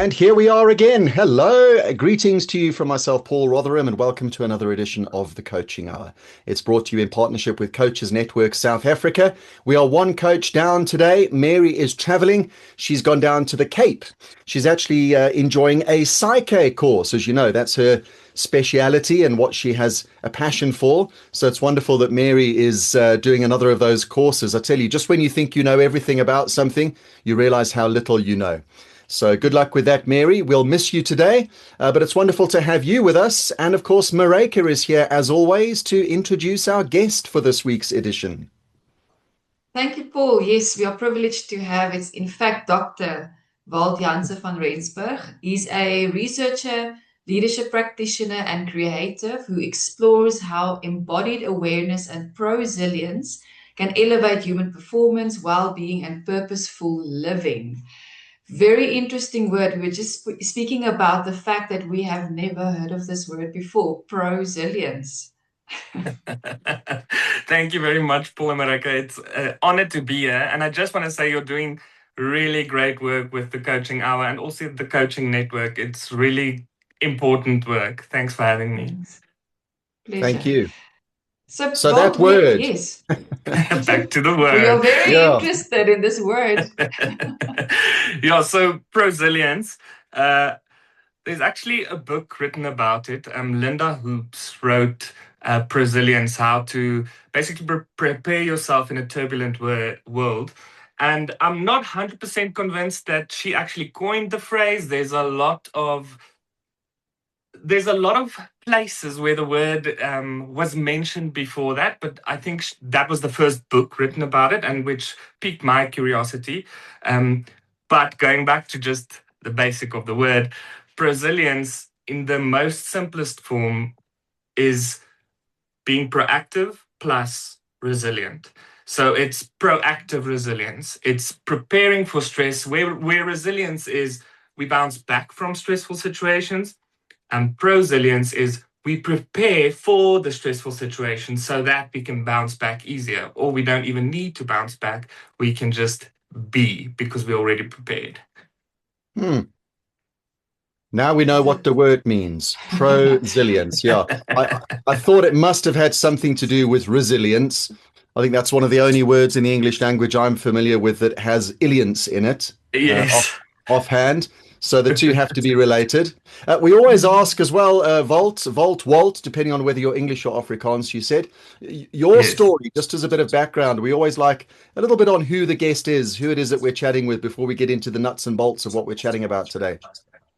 And here we are again. Hello. Greetings to you from myself, Paul Rotherham, and welcome to another edition of the Coaching Hour. It's brought to you in partnership with Coaches Network South Africa. We are one coach down today. Mary is traveling. She's gone down to the Cape. She's actually enjoying a psyche course. As you know, that's her speciality and what she has a passion for. So it's wonderful that Mary is doing another of those courses. I tell you, just when you think you know everything about something, you realize how little you know. So good luck with that, Mary. We'll miss you today, but it's wonderful to have you with us. And of course, Mareka is here as always to introduce our guest for this week's edition. Thank you, Paul. Yes, we are privileged to have, it's in fact Dr. Walt Janse van Rensburg. He's a researcher, leadership practitioner, and creative who explores how embodied awareness and prosilience can elevate human performance, well-being, and purposeful living. Very interesting word. We were just speaking about the fact that we have never heard of this word before, prosilience. Thank you very much, Paul and Mareka. It's an honor to be here. And I just want to say you're doing really great work with the Coaching Hour and also the Coaching Network. It's really important work. Thanks for having me. Pleasure. Thank you. So Walt, that word. Yes. Back to the word. We are very interested in this word. So prosilience. There's actually a book written about it. Linda Hoops wrote Prosilience, how to basically prepare yourself in a turbulent world. And I'm not 100% convinced that she actually coined the phrase. There's a lot of places where the word was mentioned before that, but I think that was the first book written about it and which piqued my curiosity. But going back to just the basic of the word, prosilience in the most simplest form is being proactive plus resilient. So it's proactive resilience. It's preparing for stress, where resilience is we bounce back from stressful situations. And prosilience is we prepare for the stressful situation so that we can bounce back easier, or we don't even need to bounce back. We can just be because we're already prepared. Now we know what the word means. Prosilience. Yeah. I thought it must have had something to do with resilience. I think that's one of the only words in the English language I'm familiar with that has illiance in it. Yes. Offhand. So the two have to be related. We always ask as well, Walt, depending on whether you're English or Afrikaans, you said. Your story, just as a bit of background, we always like a little bit on who the guest is, who it is that we're chatting with before we get into the nuts and bolts of what we're chatting about today.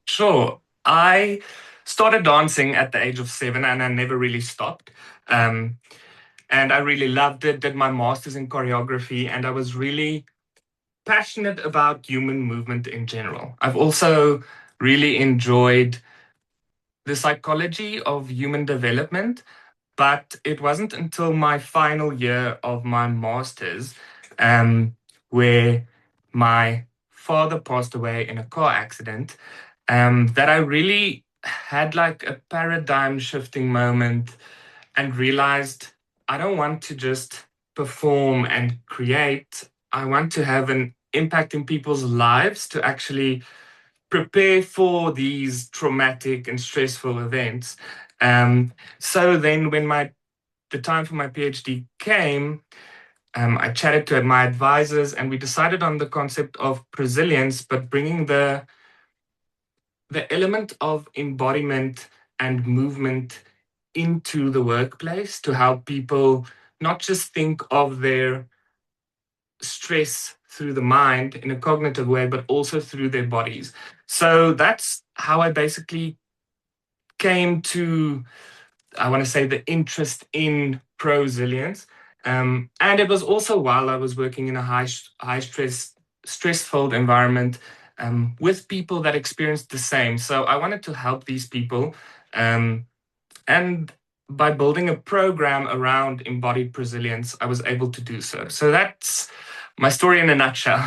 Sure. I started dancing at the age of 7 and I never really stopped. And I really loved it, did my master's in choreography, and I was really passionate about human movement in general. I've also really enjoyed the psychology of human development, but it wasn't until my final year of my master's where my father passed away in a car accident that I really had like a paradigm shifting moment and realized I don't want to just perform and create. I want to have an impact in people's lives to actually prepare for these traumatic and stressful events. So then when the time for my PhD came, I chatted to my advisors and we decided on the concept of prosilience, but bringing the element of embodiment and movement into the workplace to help people not just think of their stress through the mind in a cognitive way, but also through their bodies. So that's how I basically came to, I want to say, the interest in prosilience. And it was also while I was working in a high stress-filled environment with people that experienced the same. So I wanted to help these people. And by building a program around embodied prosilience, I was able to do so. So that's my story in a nutshell.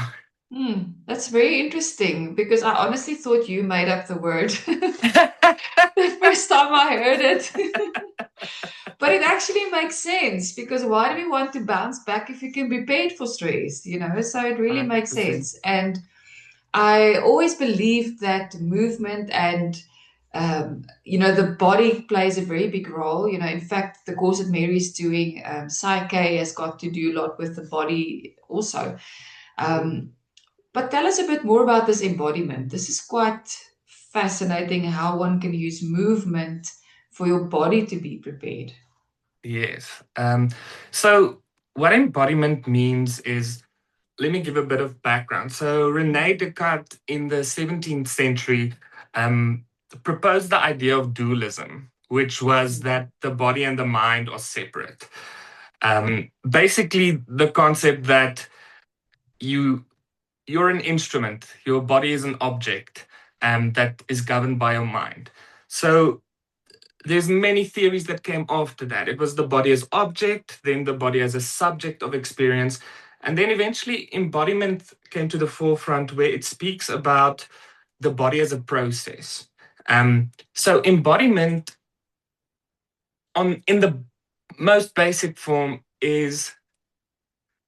That's very interesting because I honestly thought you made up the word the first time I heard it. But it actually makes sense because why do we want to bounce back if you can be paid for stress? So it really makes sense. And I always believed that movement and the body plays a very big role. In fact, the course that Mary's doing, Psyche, has got to do a lot with the body also. But tell us a bit more about this embodiment. This is quite fascinating how one can use movement for your body to be prepared. Yes. So what embodiment means is, let me give a bit of background. So René Descartes in the 17th century um, proposed the idea of dualism, which was that the body and the mind are separate. Basically, the concept that you're an instrument, your body is an object that is governed by your mind. So there's many theories that came after that. It was the body as object, then the body as a subject of experience, and then eventually embodiment came to the forefront where it speaks about the body as a process. So embodiment in the most basic form is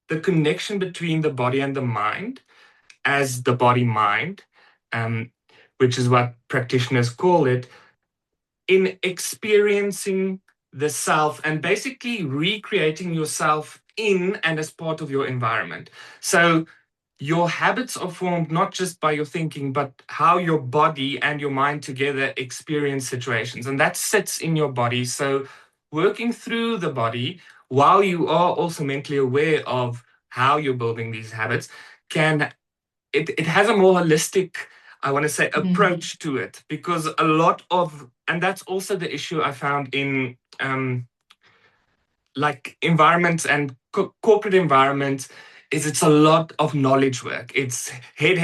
the connection between the body and the mind as the body mind, which is what practitioners call it, in experiencing the self and basically recreating yourself in and as part of your environment. So your habits are formed not just by your thinking, but how your body and your mind together experience situations. And that sits in your body. So working through the body while you are also mentally aware of how you're building these habits it has a more holistic, I want to say, approach to it, because a lot of, and that's also the issue I found in like environments and corporate environments, is it's a lot of knowledge work. It's head.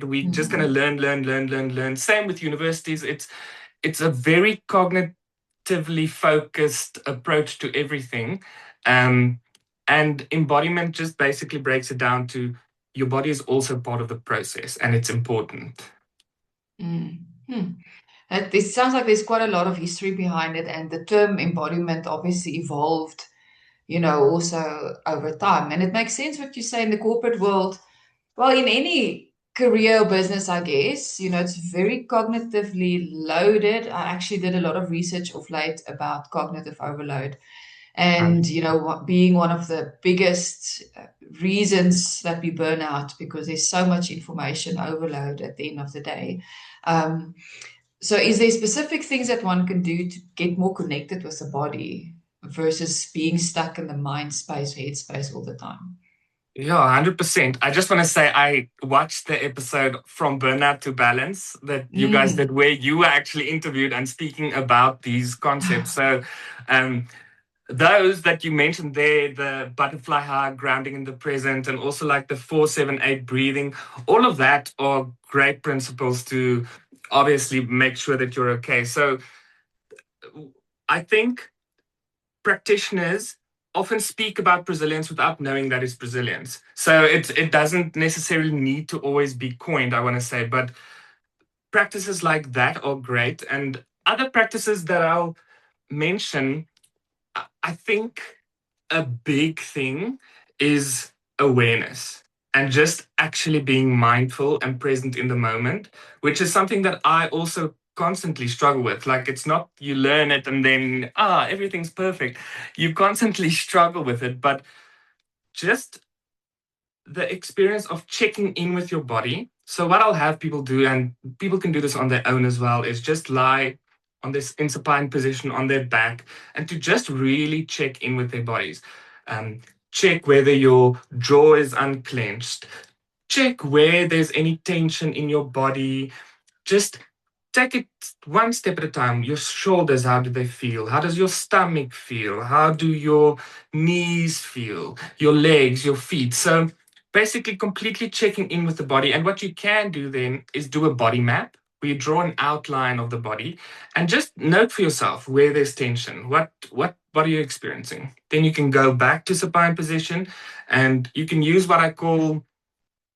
We're just going to learn. Same with universities. It's a very cognitively focused approach to everything. And embodiment just basically breaks it down to your body is also part of the process and it's important. It sounds like there's quite a lot of history behind it, and the term embodiment obviously evolved, also over time. And it makes sense what you say in the corporate world. Well, in any career or business, I guess, it's very cognitively loaded. I actually did a lot of research of late about cognitive overload. And, being one of the biggest reasons that we burn out, because there's so much information overload at the end of the day. So is there specific things that one can do to get more connected with the body versus being stuck in the mind space, head space all the time? Yeah, 100%. I just want to say I watched the episode From Burnout to Balance that you guys did, where you were actually interviewed and speaking about these concepts. So those that you mentioned there, the butterfly hug, grounding in the present, and also like the 4-7-8 breathing, all of that are great principles to obviously make sure that you're okay. So I think practitioners often speak about Prosilience without knowing that it's Prosilience. So it doesn't necessarily need to always be coined, I want to say, but practices like that are great. And other practices that I'll mention, I think a big thing is awareness and just actually being mindful and present in the moment, which is something that I also constantly struggle with. Like, it's not you learn it and then everything's perfect. You constantly struggle with it, but just the experience of checking in with your body. So what I'll have people do, and people can do this on their own as well, is just lie on this in supine position on their back and to just really check in with their bodies. Check whether your jaw is unclenched. Check where there's any tension in your body. Just take it one step at a time. Your shoulders, how do they feel? How does your stomach feel? How do your knees feel? Your legs, your feet. So basically completely checking in with the body. And what you can do then is do a body map where you draw an outline of the body and just note for yourself where there's tension. What are you experiencing? Then you can go back to supine position and you can use what I call,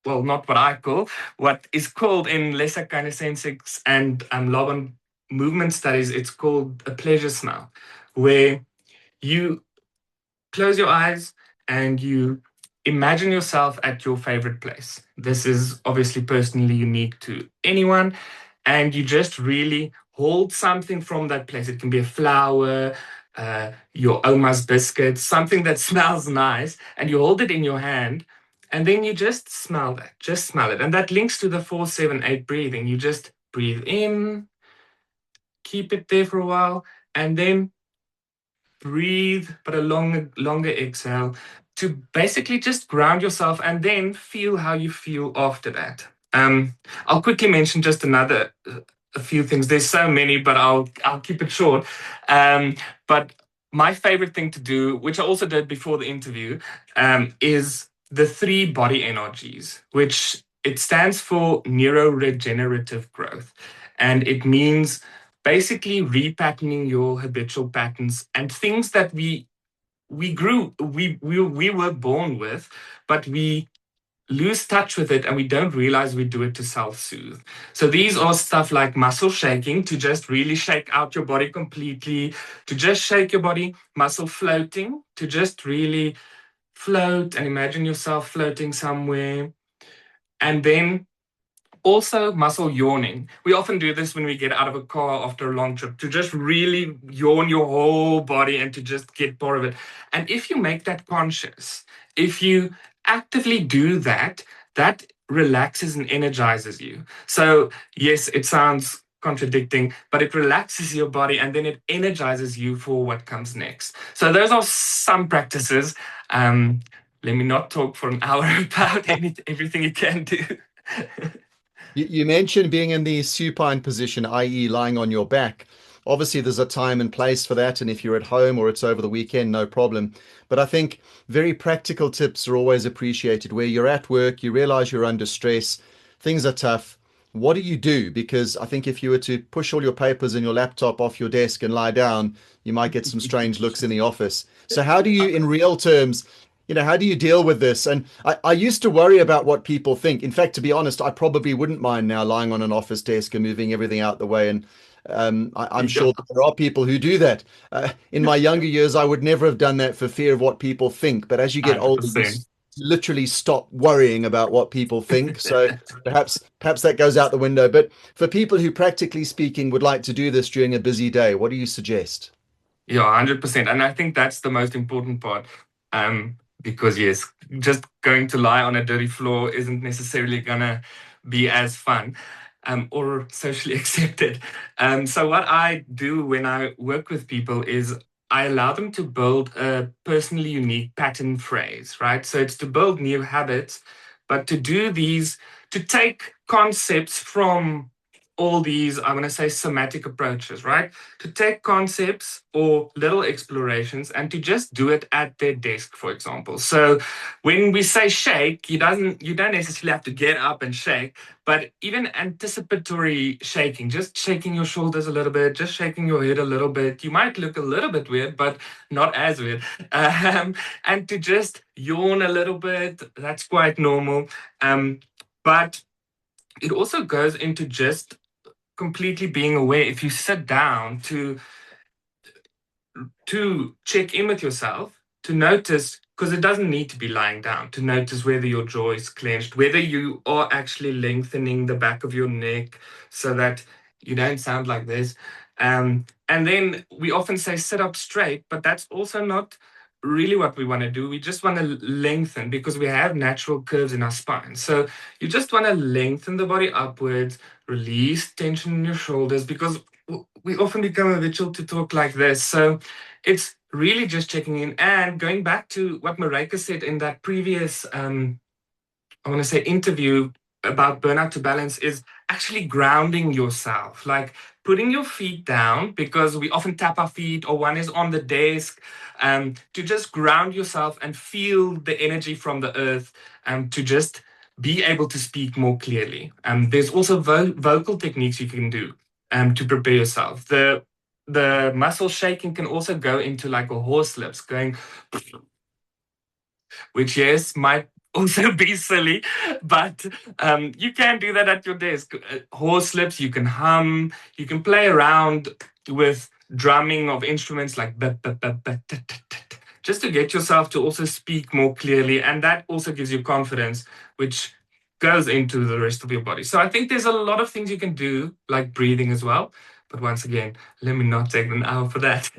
well, not what I call, what is called in lesser kinesthetics and Laban movement studies, it's called a pleasure smell, where you close your eyes and you imagine yourself at your favorite place. This is obviously personally unique to anyone. And you just really hold something from that place. It can be a flower, your Oma's biscuit, something that smells nice, and you hold it in your hand. And then you just smell that, just smell it. And that links to the 4-7-8 breathing. You just breathe in, keep it there for a while, and then breathe, but a longer exhale to basically just ground yourself and then feel how you feel after that. I'll quickly mention just a few things. There's so many, but I'll keep it short. But my favorite thing to do, which I also did before the interview, is the 3 body NRGs, which it stands for neuroregenerative growth. And it means basically repatterning your habitual patterns and things that we were born with, but we lose touch with it and we don't realize we do it to self-soothe. So these are stuff like muscle shaking, to just really shake out your body completely, to just shake your body, muscle floating, to just really float and imagine yourself floating somewhere. And then also muscle yawning. We often do this when we get out of a car after a long trip, to just really yawn your whole body and to just get more of it. And if you make that conscious, if you actively do that, that relaxes and energizes you. So yes, it sounds contradicting, but it relaxes your body and then it energizes you for what comes next. So those are some practices. Let me not talk for an hour about everything you can do. You mentioned being in the supine position, i.e., lying on your back. Obviously, there's a time and place for that. And if you're at home or it's over the weekend, no problem. But I think very practical tips are always appreciated. Where you're at work, you realize you're under stress, things are tough. What do you do? Because I think if you were to push all your papers and your laptop off your desk and lie down, you might get some strange looks in the office. So, how do you, in real terms, how do you deal with this? And I used to worry about what people think. In fact, to be honest, I probably wouldn't mind now lying on an office desk and moving everything out the way. And I'm sure that there are people who do that. In my younger years, I would never have done that for fear of what people think. But as you get older, you literally stop worrying about what people think. So perhaps that goes out the window. But for people who, practically speaking, would like to do this during a busy day, what do you suggest? Yeah, 100%. And I think that's the most important part. Because yes, just going to lie on a dirty floor isn't necessarily gonna be as fun or socially accepted. So what I do when I work with people is I allow them to build a personally unique pattern phrase, right? So it's to build new habits, but to do these, to take concepts from all these, I want to say, somatic approaches, right? To take concepts or little explorations and to just do it at their desk, for example. So when we say shake, you don't necessarily have to get up and shake, but even anticipatory shaking, just shaking your shoulders a little bit, just shaking your head a little bit. You might look a little bit weird, but not as weird. And to just yawn a little bit, that's quite normal. But it also goes into just completely being aware. If you sit down to check in with yourself, to notice, because it doesn't need to be lying down, to notice whether your jaw is clenched, whether you are actually lengthening the back of your neck so that you don't sound like this. And then we often say sit up straight, but that's also not really what we want to do. We just want to lengthen because we have natural curves in our spine. So you just want to lengthen the body upwards, release tension in your shoulders, because we often become habitual to talk like this. So it's really just checking in and going back to what Marika said in that previous, I want to say, interview about burnout to balance, is actually grounding yourself, like putting your feet down, because we often tap our feet or one is on the desk, to just ground yourself and feel the energy from the earth, to just be able to speak more clearly. There's also vocal techniques you can do to prepare yourself. The muscle shaking can also go into like a horse lips, going, which yes, might also be silly, but you can do that at your desk. Horse lips, you can hum, you can play around with drumming of instruments like just to get yourself to also speak more clearly. And that also gives you confidence, which goes into the rest of your body. So I think there's a lot of things you can do, like breathing as well. But once again, let me not take an hour for that.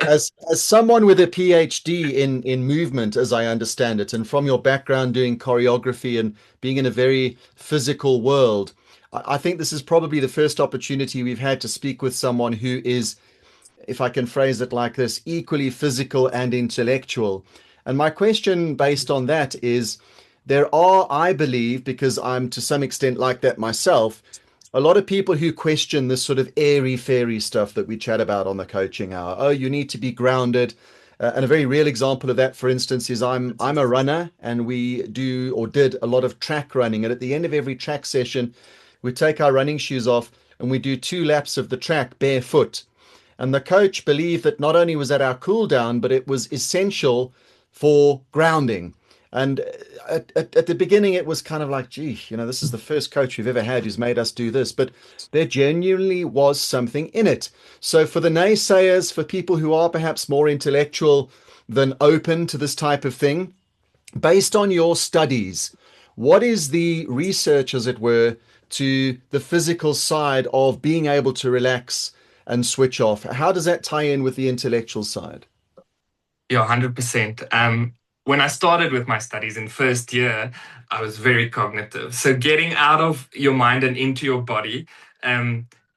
As someone with a PhD in movement, as I understand it, and from your background doing choreography and being in a very physical world, I think this is probably the first opportunity we've had to speak with someone who is, if I can phrase it like this, equally physical and intellectual. And my question based on that is, there are, I believe, because I'm to some extent like that myself, a lot of people who question this sort of airy fairy stuff that we chat about on the coaching hour. Oh, you need to be grounded. And a very real example of that, for instance, is I'm a runner, and we do or did a lot of track running. And at the end of every track session, we take our running shoes off and we do 2 laps of the track barefoot. And the coach believed that not only was that our cool down, but it was essential for grounding. And at the beginning, it was kind of like, gee, this is the first coach we've ever had who's made us do this. But there genuinely was something in it. So for the naysayers, for people who are perhaps more intellectual than open to this type of thing, based on your studies, what is the research, as it were, to the physical side of being able to relax and switch off? How does that tie in with the intellectual side? Yeah, 100%. When I started with my studies in first year, I was very cognitive. So getting out of your mind and into your body,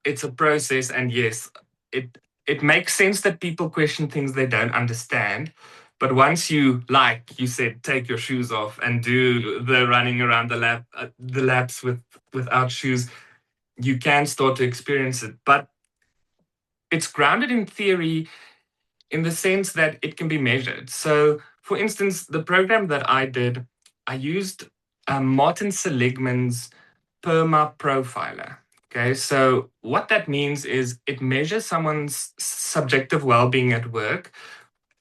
it's a process. And yes, it makes sense that people question things they don't understand. But once you, like you said, take your shoes off and do the running around the laps without shoes, you can start to experience it. But it's grounded in theory in the sense that it can be measured. So, for instance, the program that I did, I used Martin Seligman's PERMA profiler. Okay, so what that means is it measures someone's subjective well-being at work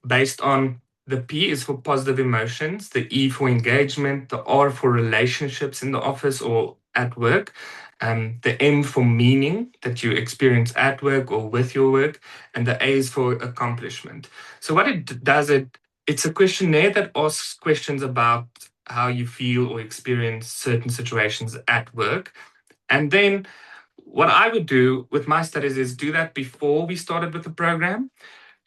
based on the P is for positive emotions, the E for engagement, the R for relationships in the office or at work, the M for meaning that you experience at work or with your work, and the A is for accomplishment. So what it does, it's a questionnaire that asks questions about how you feel or experience certain situations at work. And then what I would do with my studies is do that before we started with the program.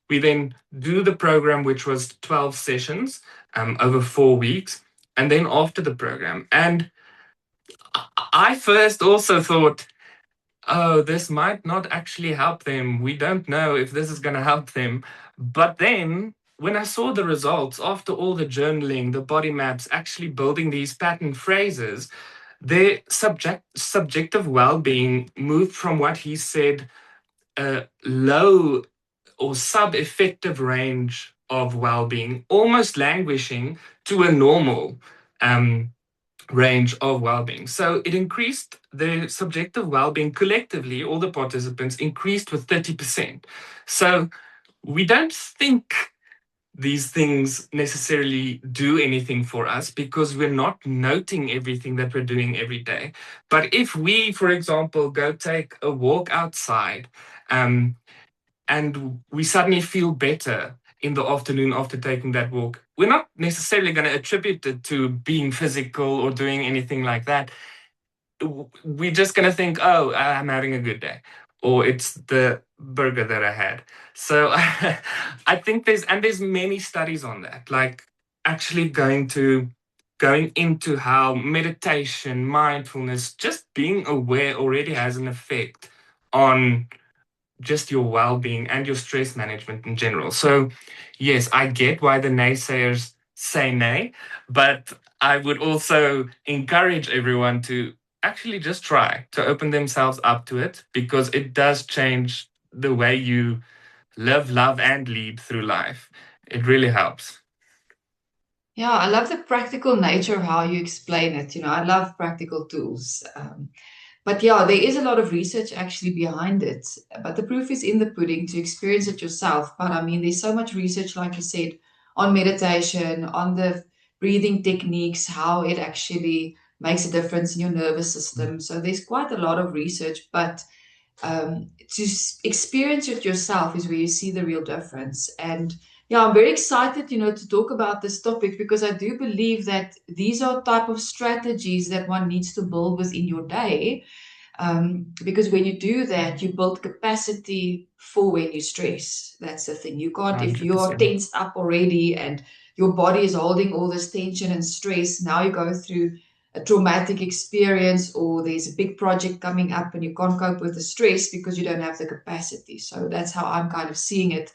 We then do the program, which was 12 sessions over 4 weeks, and then after the program. And I first also thought, oh, this might not actually help them. We don't know if this is going to help them. But then when I saw the results after all the journaling, the body maps, actually building these pattern phrases, their subjective well-being moved from what he said, low or sub-effective range of well-being, almost languishing, to a normal range of well-being. So it increased the subjective well-being collectively, all the participants increased with 30%. So we don't think these things necessarily do anything for us because we're not noting everything that we're doing every day. But if we, for example, go take a walk outside, and we suddenly feel better in the afternoon after taking that walk, we're not necessarily going to attribute it to being physical or doing anything like that. We're just going to think, oh, I'm having a good day, or it's the burger that I had. So I think there's many studies on that, like actually going into how meditation, mindfulness, just being aware already has an effect on just your well-being and your stress management in general. So yes, I get why the naysayers say nay, but I would also encourage everyone to actually just try to open themselves up to it, because it does change the way you live, love, and lead through life. It really helps. Yeah, I love the practical nature of how you explain it. I love practical tools. But yeah, there is a lot of research actually behind it. But the proof is in the pudding to experience it yourself. But I mean, there's so much research, like you said, on meditation, on the breathing techniques, how it actually makes a difference in your nervous system. So there's quite a lot of research. But experience it yourself is where you see the real difference. And yeah, I'm very excited, to talk about this topic because I do believe that these are type of strategies that one needs to build within your day. Because when you do that, you build capacity for when you stress. That's the thing. You can't, if you're 100%. tensed up already and your body is holding all this tension and stress, now you go through a traumatic experience or there's a big project coming up and you can't cope with the stress because you don't have the capacity. So that's how I'm kind of seeing it.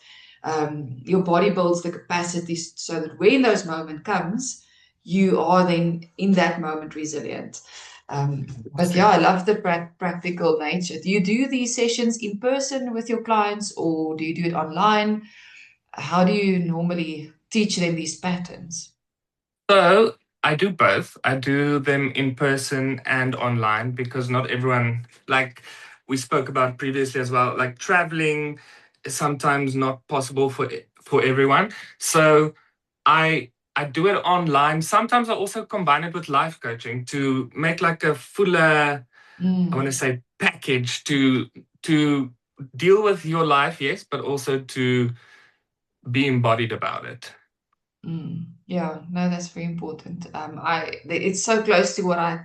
Your body builds the capacity so that when those moment comes, you are then in that moment resilient. But yeah, I love the practical nature. Do you do these sessions in person with your clients or do you do it online? How do you normally teach them these patterns? So I do both. I do them in person and online because not everyone, like we spoke about previously as well, like traveling is sometimes not possible for everyone. So I do it online. Sometimes I also combine it with life coaching to make like a fuller, I want to say, package to deal with your life, yes, but also to be embodied about it. Yeah, no, that's very important. It's so close to what I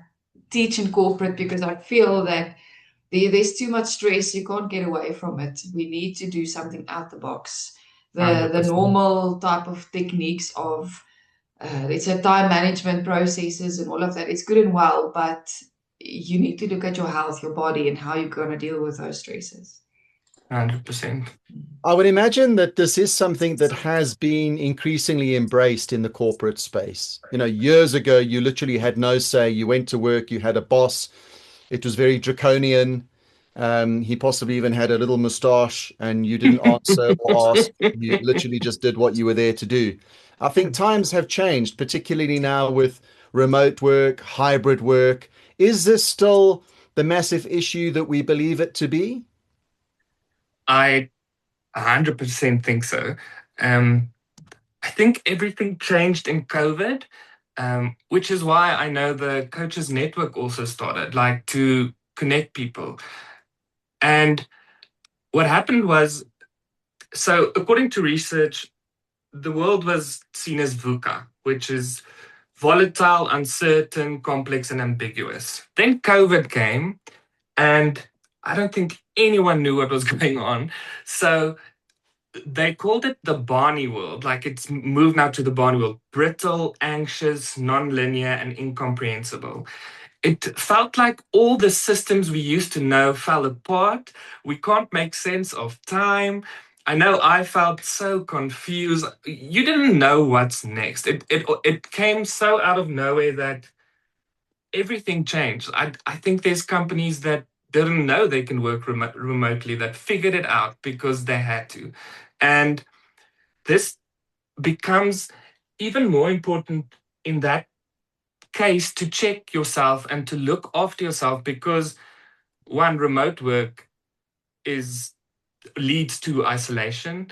teach in corporate because I feel that there's too much stress. You can't get away from it. We need to do something out the box. The 100%. normal type of techniques of let's say time management processes and all of that. It's good and well, but you need to look at your health, your body, and how you're going to deal with those stresses. 100%. I would imagine that this is something that has been increasingly embraced in the corporate space. Years ago, you literally had no say. You went to work, you had a boss. It was very draconian. He possibly even had a little mustache, and you didn't answer or ask. You literally just did what you were there to do. I think times have changed, particularly now with remote work, hybrid work. Is this still the massive issue that we believe it to be? I 100% think so. Um, I think everything changed in COVID, which is why I know the Coaches Network also started, like to connect people. And what happened was, so according to research, the world was seen as VUCA, which is volatile, uncertain, complex, and ambiguous. Then COVID came, and I don't think anyone knew what was going on. So they called it the Barney world. Like it's moved now to the Barney world: brittle, anxious, non-linear, and incomprehensible. It felt like all the systems we used to know fell apart. We can't make sense of time. I know I felt so confused. You didn't know what's next. It came so out of nowhere that everything changed. I think there's companies that didn't know they can work remotely that figured it out because they had to. And this becomes even more important in that case to check yourself and to look after yourself because one, remote work is leads to isolation.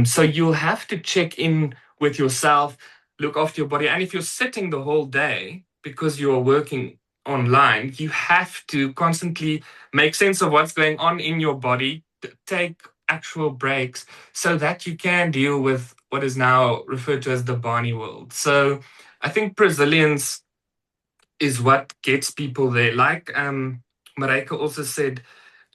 So you'll have to check in with yourself, look after your body. And if you're sitting the whole day because you're working online, you have to constantly make sense of what's going on in your body, take actual breaks so that you can deal with what is now referred to as the Barney world. So I think Prosilience is what gets people there. Like Mareike also said,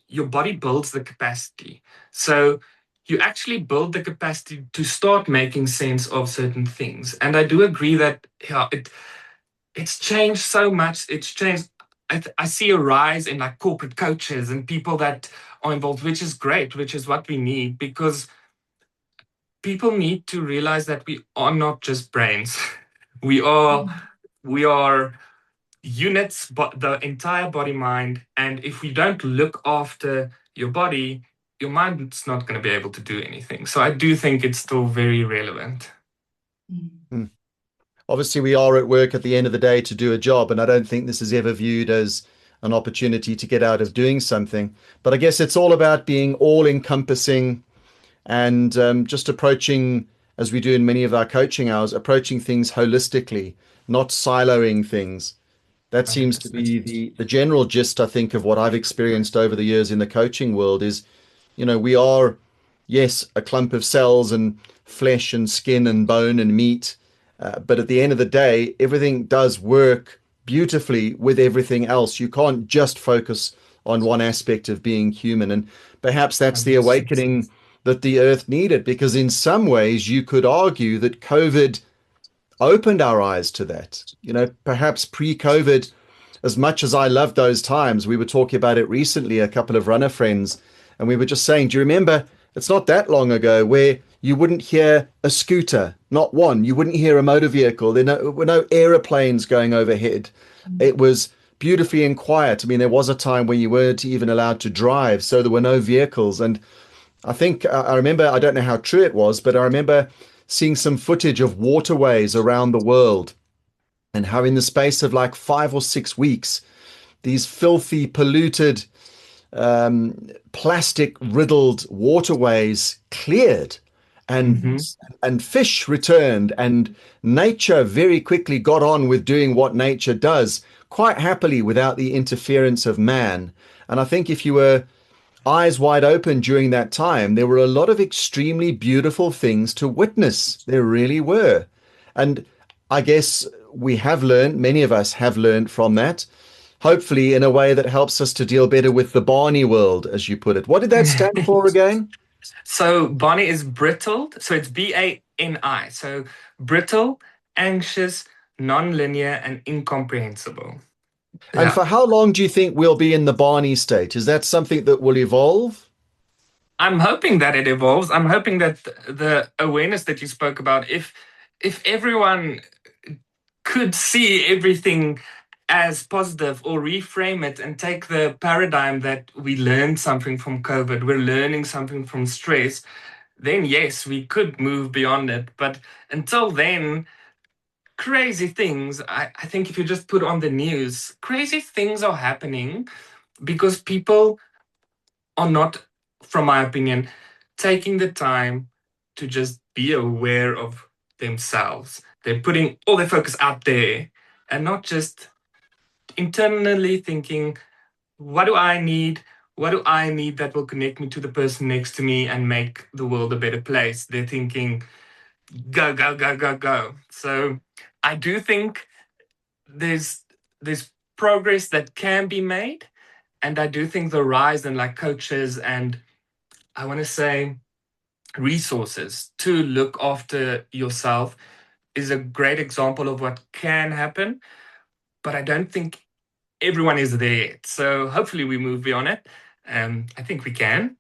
your body builds the capacity. So you actually build the capacity to start making sense of certain things. And I do agree that it's changed so much. It's changed. I see a rise in like corporate coaches and people that are involved, which is great, which is what we need because people need to realize that we are not just brains. We are we are units, but the entire body mind. And if we don't look after your body, your mind's not going to be able to do anything. So I do think it's still very relevant. Hmm. Obviously, we are at work at the end of the day to do a job, and I don't think this is ever viewed as an opportunity to get out of doing something. But I guess it's all about being all encompassing and just approaching, as we do in many of our coaching hours, approaching things holistically, not siloing things. That seems to 100%. be the general gist, I think, of what I've experienced over the years in the coaching world is, we are, yes, a clump of cells and flesh and skin and bone and meat. But at the end of the day, everything does work beautifully with everything else. You can't just focus on one aspect of being human. And perhaps that's the 100%. awakening that the earth needed, because in some ways you could argue that COVID opened our eyes to that. Perhaps pre-COVID, as much as I loved those times, we were talking about it recently, a couple of runner friends, and we were just saying, do you remember, it's not that long ago where you wouldn't hear a scooter, not one, you wouldn't hear a motor vehicle, were no aeroplanes going overhead. It was beautifully and quiet. I mean, there was a time when you weren't even allowed to drive, so there were no vehicles. And I think I remember, I don't know how true it was, but I remember seeing some footage of waterways around the world and how in the space of like 5 or 6 weeks, these filthy, polluted, plastic riddled waterways cleared Hmm. and fish returned, and nature very quickly got on with doing what nature does quite happily without the interference of man. And I think if you were eyes wide open during that time, there were a lot of extremely beautiful things to witness. There really were. And I guess we have learned, many of us have learned from that, hopefully in a way that helps us to deal better with the Barney world, as you put it. What did that stand for again? So Bonnie is brittle. So it's BANI. So brittle, anxious, non-linear, and incomprehensible. And Yeah. for how long do you think we'll be in the Barney state? Is that something that will evolve? I'm hoping that it evolves. I'm hoping that the awareness that you spoke about, if everyone could see everything as positive or reframe it and take the paradigm that we learned something from COVID, we're learning something from stress, then yes, we could move beyond it. But until then, crazy things, I think if you just put on the news, crazy things are happening because people are not, from my opinion, taking the time to just be aware of themselves. They're putting all their focus out there and not just internally thinking, what do I need? What do I need that will connect me to the person next to me and make the world a better place? They're thinking, go, go, go, go, go. So I do think there's progress that can be made. And I do think the rise in like coaches and I want to say resources to look after yourself is a great example of what can happen. But I don't think everyone is there yet. So hopefully we move beyond it. I think we can.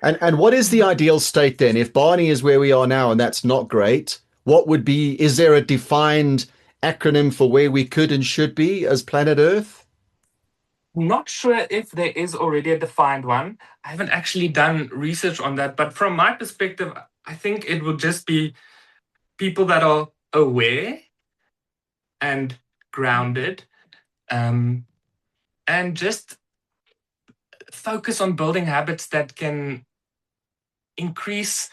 And what is the ideal state then? If Barney is where we are now and that's not great, what would be, is there a defined acronym for where we could and should be as planet Earth? Not sure if there is already a defined one. I haven't actually done research on that. But from my perspective, I think it would just be people that are aware and grounded, and just focus on building habits that can increase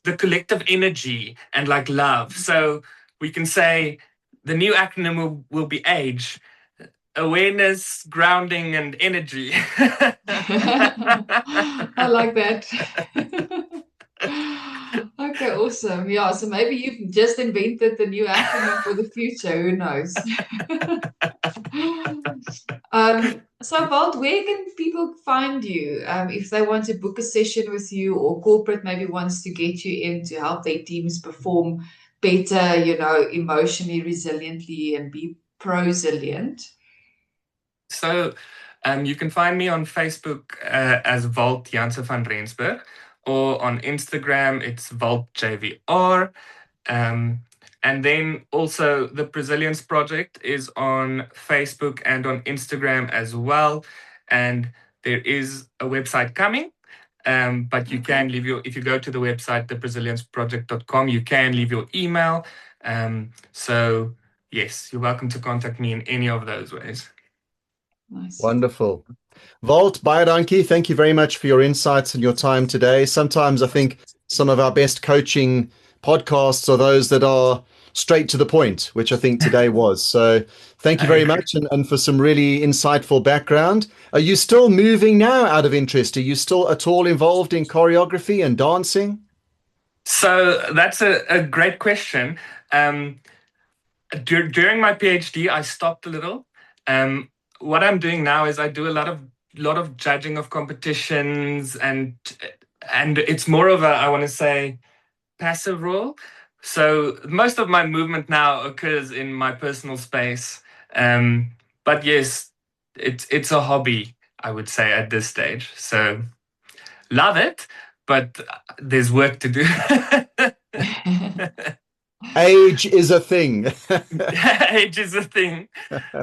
the collective energy and like love. So we can say the new acronym will be AGE: awareness, grounding, and energy. I like that. Okay, awesome. Yeah, so maybe you've just invented the new acronym for the future. Who knows? So, Walt, where can people find you if they want to book a session with you, or corporate maybe wants to get you in to help their teams perform better, emotionally resiliently and be prosilient? So you can find me on Facebook as Walt Janse van Rensburg, or on Instagram, it's WaltJVR. And then also the Prosilience project is on Facebook and on Instagram as well. And there is a website coming. But you can leave if you go to the website, theprosilienceproject.com, you can leave your email. So yes, you're welcome to contact me in any of those ways. Nice. Wonderful. Walt, baie dankie. Thank you very much for your insights and your time today. Sometimes I think some of our best coaching podcasts are those that are straight to the point, which I think today was. So thank you I very agree. much, and for some really insightful background. Are you still moving now out of interest? Are you still at all involved in choreography and dancing? So that's a great question. Um, During my PhD, I stopped a little. Um, what I'm doing now is I do a lot of judging of competitions, and it's more of a, I want to say, passive role. So most of my movement now occurs in my personal space. But yes, it's a hobby, I would say, at this stage. So love it, but there's work to do. Age is a thing. Age is a thing.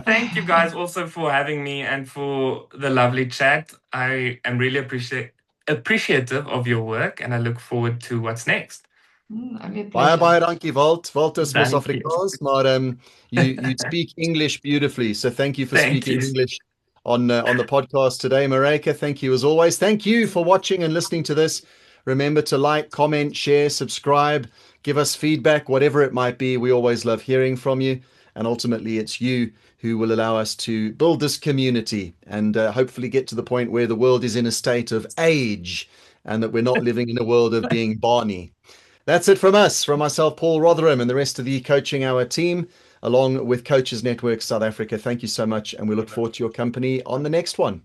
Thank you guys also for having me and for the lovely chat. I am really appreciative of your work, and I look forward to what's next. Only a Baie pleasure. dankie Walt. Walt is mos Thank you. Afrikaans, maar you speak English beautifully. So thank you for Thank speaking you. English on the podcast today, Mareka. Thank you as always. Thank you for watching and listening to this. Remember to like, comment, share, subscribe, give us feedback, whatever it might be. We always love hearing from you, and ultimately it's you who will allow us to build this community and hopefully get to the point where the world is in a state of age and that we're not living in a world of being Barney. That's it from us, from myself, Paul Rotherham, and the rest of the Coaching Hour team, along with Coaches Network South Africa. Thank you so much, and we look forward to your company on the next one.